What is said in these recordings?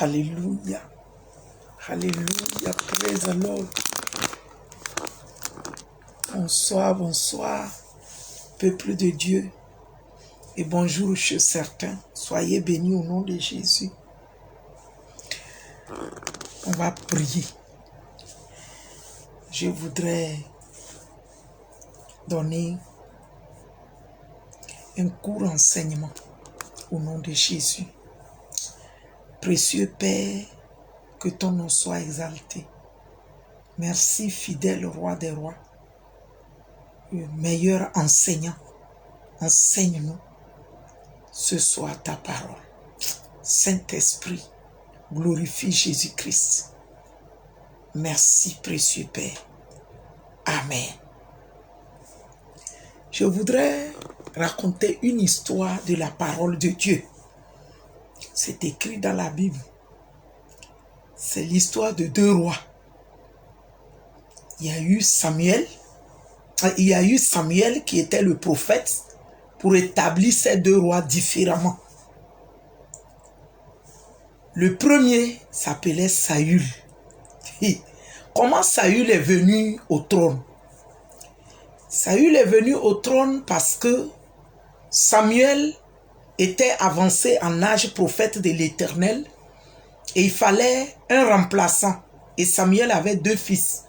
Alléluia. Alléluia. Praise the Lord. Bonsoir, bonsoir, peuple de Dieu. Et bonjour chez certains. Soyez bénis au nom de Jésus. On va prier. Je voudrais donner un court enseignement au nom de Jésus. Précieux Père, que ton nom soit exalté. Merci, fidèle roi des rois, le meilleur enseignant. Enseigne-nous ce soir ta parole. Saint-Esprit, glorifie Jésus-Christ. Merci, précieux Père. Amen. Je voudrais raconter une histoire de la parole de Dieu. C'est écrit dans la Bible. C'est l'histoire de deux rois. Il y a eu Samuel qui était le prophète pour établir ces deux rois différemment. Le premier s'appelait Saül. Comment Saül est venu au trône? Saül est venu au trône parce que Samuel était avancé en âge, prophète de l'Éternel, et il fallait un remplaçant. Et Samuel avait deux fils.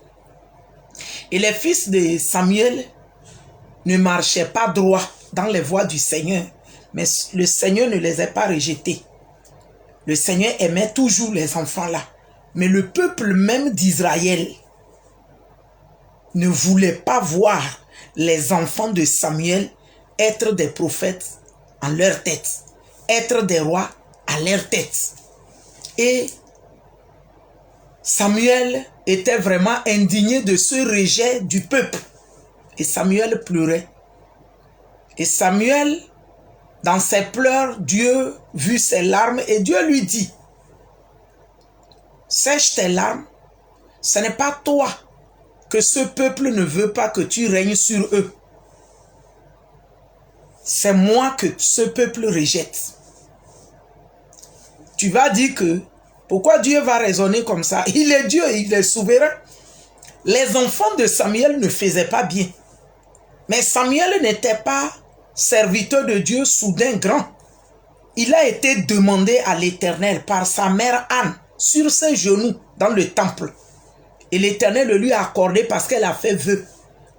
Et les fils de Samuel ne marchaient pas droit dans les voies du Seigneur, mais le Seigneur ne les a pas rejetés. Le Seigneur aimait toujours les enfants là. Mais le peuple même d'Israël ne voulait pas voir les enfants de Samuel être des prophètes en leur tête, être des rois à leur tête. Et Samuel était vraiment indigné de ce rejet du peuple. Et Samuel pleurait. Et Samuel, dans ses pleurs, Dieu vit ses larmes et Dieu lui dit: sèche tes larmes, ce n'est pas toi que ce peuple ne veut pas que tu règnes sur eux. C'est moi que ce peuple rejette. Tu vas dire que, pourquoi Dieu va raisonner comme ça? Il est Dieu, il est souverain. Les enfants de Samuel ne faisaient pas bien. Mais Samuel n'était pas serviteur de Dieu soudain grand. Il a été demandé à l'Éternel par sa mère Anne, sur ses genoux, dans le temple. Et l'Éternel le lui a accordé parce qu'elle a fait vœu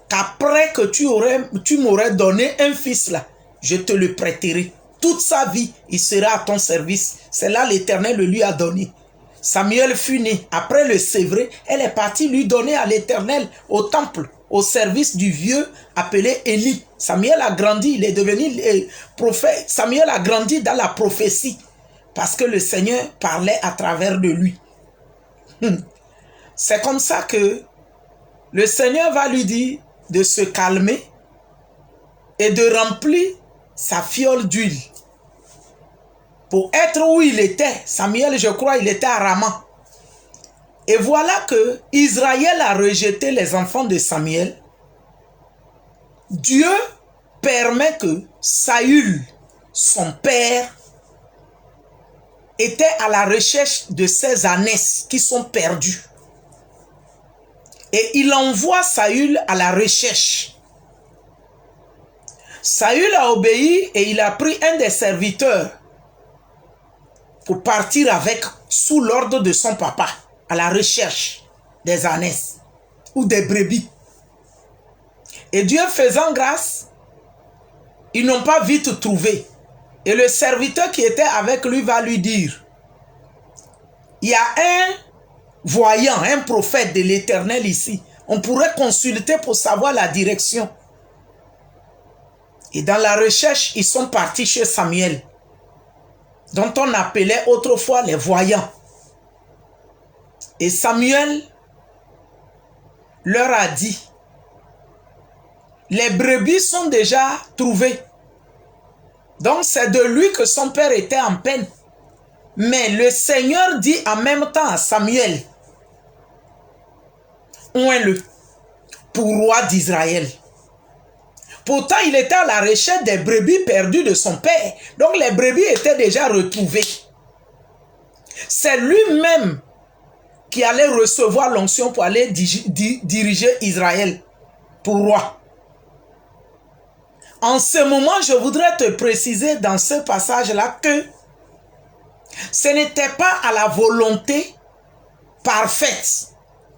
qu'après que tu m'aurais donné un fils là, je te le prêterai. Toute sa vie, il sera à ton service. C'est là l'Éternel le lui a donné. Samuel fut né. Après le sévré, elle est partie lui donner à l'Éternel au temple, au service du vieux appelé Élie. Samuel a grandi, il est devenu prophète. Samuel a grandi dans la prophétie parce que le Seigneur parlait à travers de lui. C'est comme ça que le Seigneur va lui dire de se calmer et de remplir sa fiole d'huile. Pour être où il était, Samuel, je crois, il était à Rama. Et voilà que Israël a rejeté les enfants de Samuel. Dieu permet que Saül, son père, était à la recherche de ses ânesses qui sont perdues. Et il envoie Saül à la recherche. Saül a obéi et il a pris un des serviteurs pour partir avec, sous l'ordre de son papa, à la recherche des ânesses ou des brebis. Et Dieu faisant grâce, ils n'ont pas vite trouvé. Et le serviteur qui était avec lui va lui dire: il y a un voyant, un prophète de l'Éternel ici. On pourrait consulter pour savoir la direction. Et dans la recherche, ils sont partis chez Samuel, dont on appelait autrefois les voyants. Et Samuel leur a dit: les brebis sont déjà trouvées. Donc c'est de lui que son père était en peine. Mais le Seigneur dit en même temps à Samuel: oins-le pour roi d'Israël. Pourtant, il était à la recherche des brebis perdues de son père. Donc les brebis étaient déjà retrouvées. C'est lui-même qui allait recevoir l'onction pour aller diriger Israël pour roi. En ce moment, je voudrais te préciser dans ce passage-là que ce n'était pas à la volonté parfaite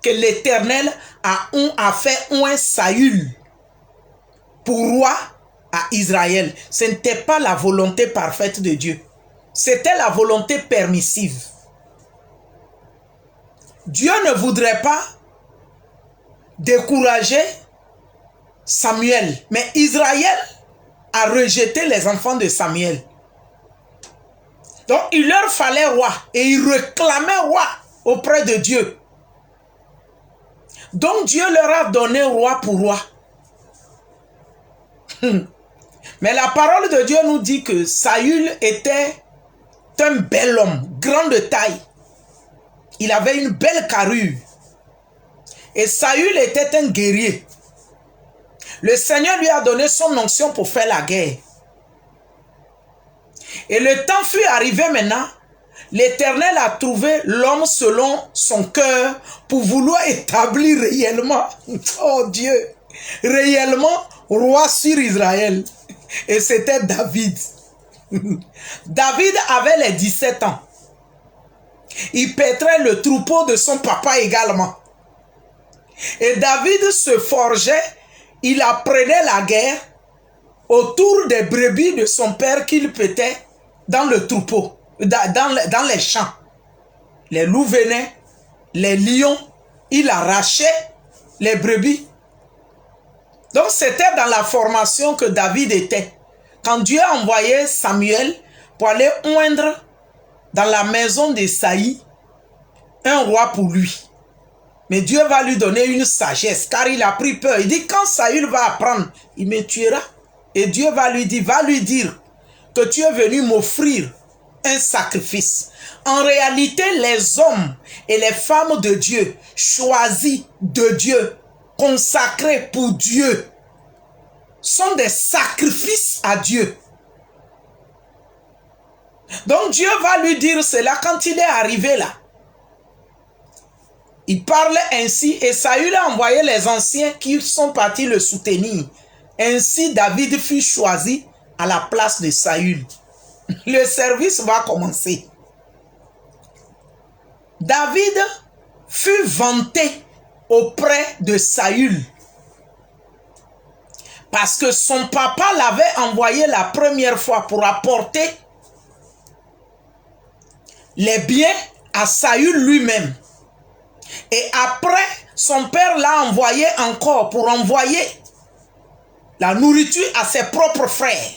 que l'Éternel a fait un Saül pour roi à Israël. Ce n'était pas la volonté parfaite de Dieu. C'était la volonté permissive. Dieu ne voudrait pas décourager Samuel, mais Israël a rejeté les enfants de Samuel. Donc il leur fallait roi et ils réclamaient roi auprès de Dieu. Donc Dieu leur a donné roi pour roi. Mais la parole de Dieu nous dit que Saül était un bel homme, grand de taille. Il avait une belle carrure. Et Saül était un guerrier. Le Seigneur lui a donné son onction pour faire la guerre. Et le temps fut arrivé maintenant. L'Éternel a trouvé l'homme selon son cœur pour vouloir établir réellement, oh Dieu, réellement roi sur Israël. Et c'était David. David avait les 17 ans. Il paîtrait le troupeau de son papa également. Et David se forgeait, il apprenait la guerre autour des brebis de son père qu'il paîtait dans le troupeau, dans les champs. Les loups venaient, les lions, il arrachait les brebis. Donc c'était dans la formation que David était. Quand Dieu a envoyé Samuel pour aller oindre dans la maison d'Esaïe un roi pour lui. Mais Dieu va lui donner une sagesse car il a pris peur. Il dit quand Saül va apprendre, il me tuera. Et Dieu va lui dire que tu es venu m'offrir un sacrifice. En réalité, les hommes et les femmes de Dieu, choisis de Dieu, consacrés pour Dieu, sont des sacrifices à Dieu. Donc Dieu va lui dire cela quand il est arrivé là. Il parlait ainsi et Saül a envoyé les anciens qui sont partis le soutenir. Ainsi David fut choisi à la place de Saül. Le service va commencer. David fut vanté auprès de Saül parce que son papa l'avait envoyé la première fois pour apporter les biens à Saül lui-même. Et après, son père l'a envoyé encore pour envoyer la nourriture à ses propres frères.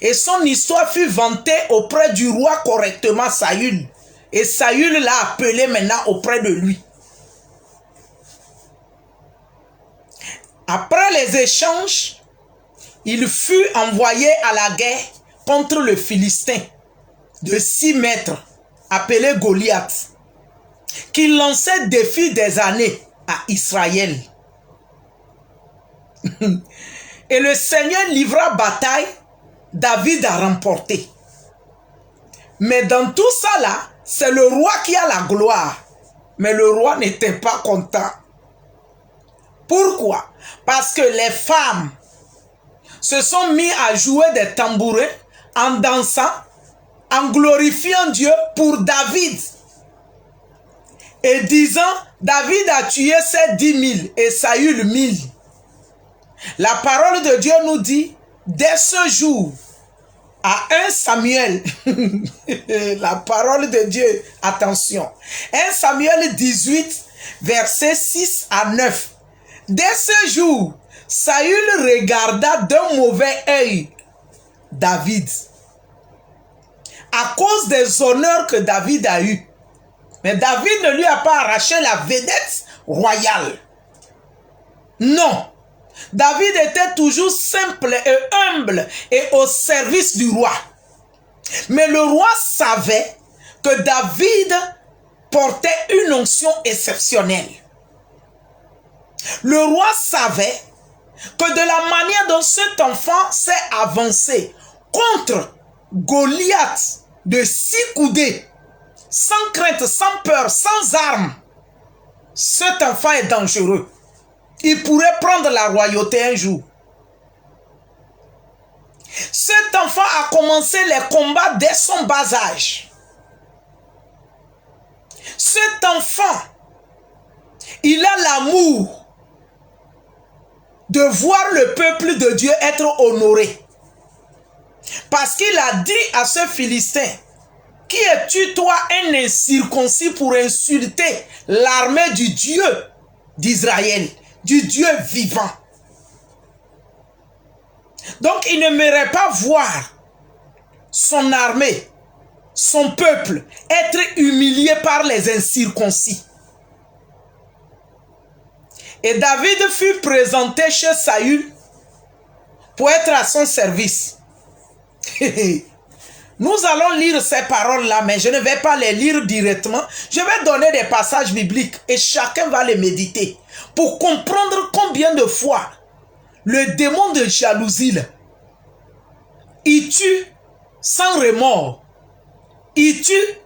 Et son histoire fut vantée auprès du roi correctement, Saül. Et Saül l'a appelé maintenant auprès de lui. Après les échanges, il fut envoyé à la guerre contre le Philistin de 6 mètres, appelé Goliath, qui lançait défi des années à Israël. Et le Seigneur livra bataille, David a remporté. Mais dans tout ça là, c'est le roi qui a la gloire. Mais le roi n'était pas content. Pourquoi? Parce que les femmes se sont mis à jouer des tambourins en dansant, en glorifiant Dieu pour David. Et disant, David a tué ses 10 000 et Saül 1000. La parole de Dieu nous dit, dès ce jour, à 1 Samuel, la parole de Dieu, attention, 1 Samuel 18, versets 6 à 9. Dès ce jour, Saül regarda d'un mauvais œil David, à cause des honneurs que David a eus. Mais David ne lui a pas arraché la vedette royale. Non. David était toujours simple et humble et au service du roi. Mais le roi savait que David portait une onction exceptionnelle. Le roi savait que de la manière dont cet enfant s'est avancé contre Goliath de 6 coudées, sans crainte, sans peur, sans armes, cet enfant est dangereux. Il pourrait prendre la royauté un jour. Cet enfant a commencé les combats dès son bas âge. Cet enfant, il a l'amour de voir le peuple de Dieu être honoré. Parce qu'il a dit à ce Philistin, qui es-tu toi un incirconcis pour insulter l'armée du Dieu d'Israël, du Dieu vivant? Donc il n'aimerait pas voir son armée, son peuple être humilié par les incirconcis. Et David fut présenté chez Saül pour être à son service. Nous allons lire ces paroles-là, mais je ne vais pas les lire directement. Je vais donner des passages bibliques et chacun va les méditer pour comprendre combien de fois le démon de jalousie, là, il tue sans remords. Il tue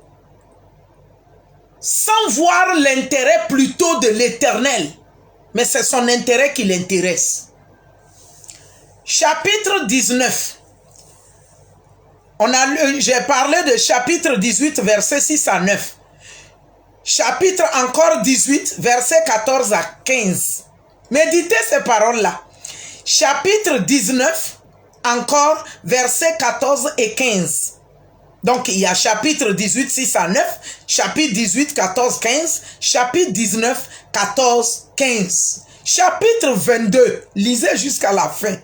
sans voir l'intérêt plutôt de l'Éternel. Mais c'est son intérêt qui l'intéresse. Chapitre 19. J'ai parlé de chapitre 18, versets 6 à 9. Chapitre encore 18, versets 14 à 15. Méditez ces paroles-là. Chapitre 19, encore versets 14 et 15. Donc, il y a chapitre 18, 6 à 9, chapitre 18, 14, 15, chapitre 19, 14, 15. Chapitre 22, lisez jusqu'à la fin.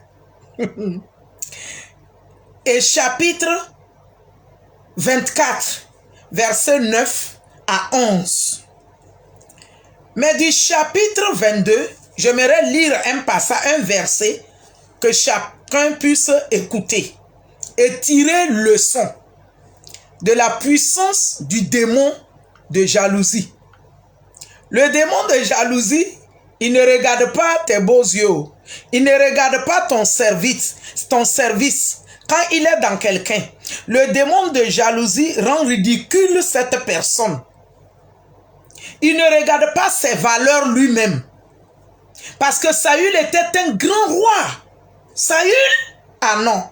Et chapitre 24, versets 9 à 11. Mais du chapitre 22, j'aimerais lire un passage, un verset que chacun puisse écouter et tirer leçon de la puissance du démon de jalousie. Le démon de jalousie, il ne regarde pas tes beaux yeux. Il ne regarde pas ton service. Quand il est dans quelqu'un, le démon de jalousie rend ridicule cette personne. Il ne regarde pas ses valeurs lui-même. Parce que Saül était un grand roi. Saül? Ah non.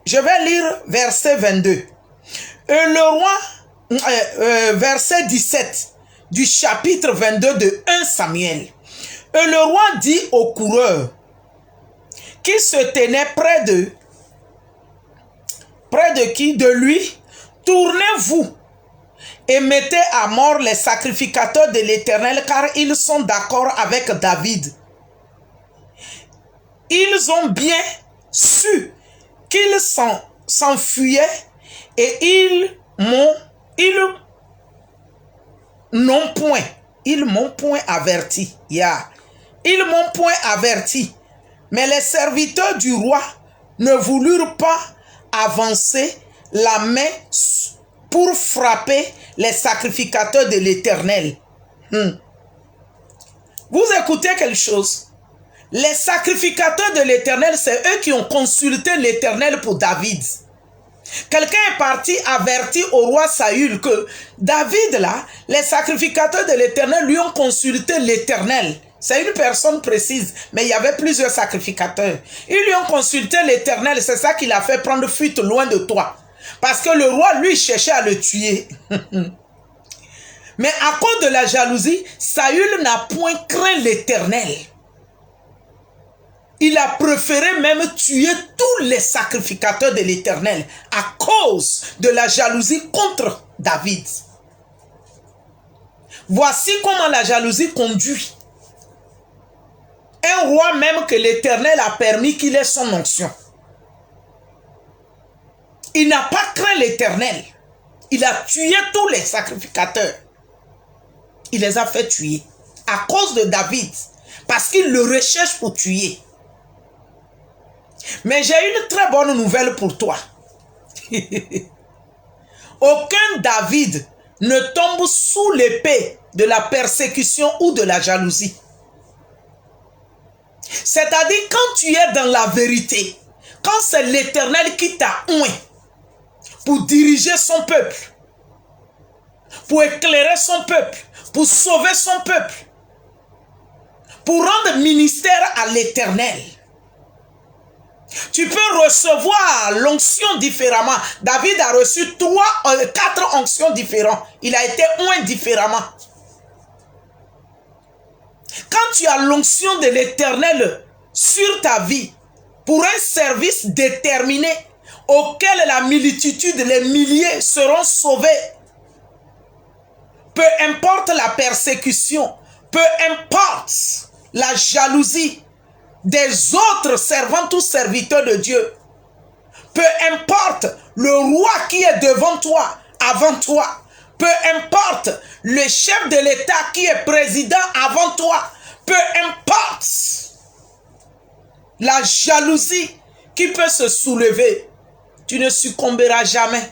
Je vais lire verset 22. Et le roi, verset 17 du chapitre 22 de 1 Samuel. Et le roi dit au coureur qui se tenait près de qui? De lui, tournez-vous et mettez à mort les sacrificateurs de l'Éternel, car ils sont d'accord avec David. Ils ont bien su qu'ils s'enfuyaient et ils m'ont point averti. Yeah. Ils m'ont point averti. Mais les serviteurs du roi ne voulurent pas avancer la main pour frapper les sacrificateurs de l'Éternel. Vous écoutez quelque chose? Les sacrificateurs de l'Éternel, c'est eux qui ont consulté l'Éternel pour David. Quelqu'un est parti avertir au roi Saül que David, là, les sacrificateurs de l'Éternel lui ont consulté l'Éternel. C'est une personne précise, mais il y avait plusieurs sacrificateurs. Ils lui ont consulté l'Éternel, c'est ça qui l'a fait prendre fuite loin de toi. Parce que le roi, lui, cherchait à le tuer. Mais à cause de la jalousie, Saül n'a point craint l'Éternel. Il a préféré même tuer tous les sacrificateurs de l'Éternel à cause de la jalousie contre David. Voici comment la jalousie conduit un roi même que l'Éternel a permis qu'il ait son onction. Il n'a pas craint l'Éternel. Il a tué tous les sacrificateurs. Il les a fait tuer à cause de David, parce qu'il le recherche pour tuer. Mais j'ai une très bonne nouvelle pour toi. Aucun David ne tombe sous l'épée de la persécution ou de la jalousie. C'est-à-dire quand tu es dans la vérité, quand c'est l'Éternel qui t'a oint pour diriger son peuple, pour éclairer son peuple, pour sauver son peuple, pour rendre ministère à l'Éternel. Tu peux recevoir l'onction différemment. David a reçu 4 onctions différentes. Il a été oint différemment. Quand tu as l'onction de l'Éternel sur ta vie, pour un service déterminé, auquel la multitude, les milliers seront sauvés, peu importe la persécution, peu importe la jalousie des autres servants ou serviteurs de Dieu, peu importe le roi qui est devant toi, avant toi, peu importe le chef de l'État qui est président avant toi, peu importe la jalousie qui peut se soulever, tu ne succomberas jamais.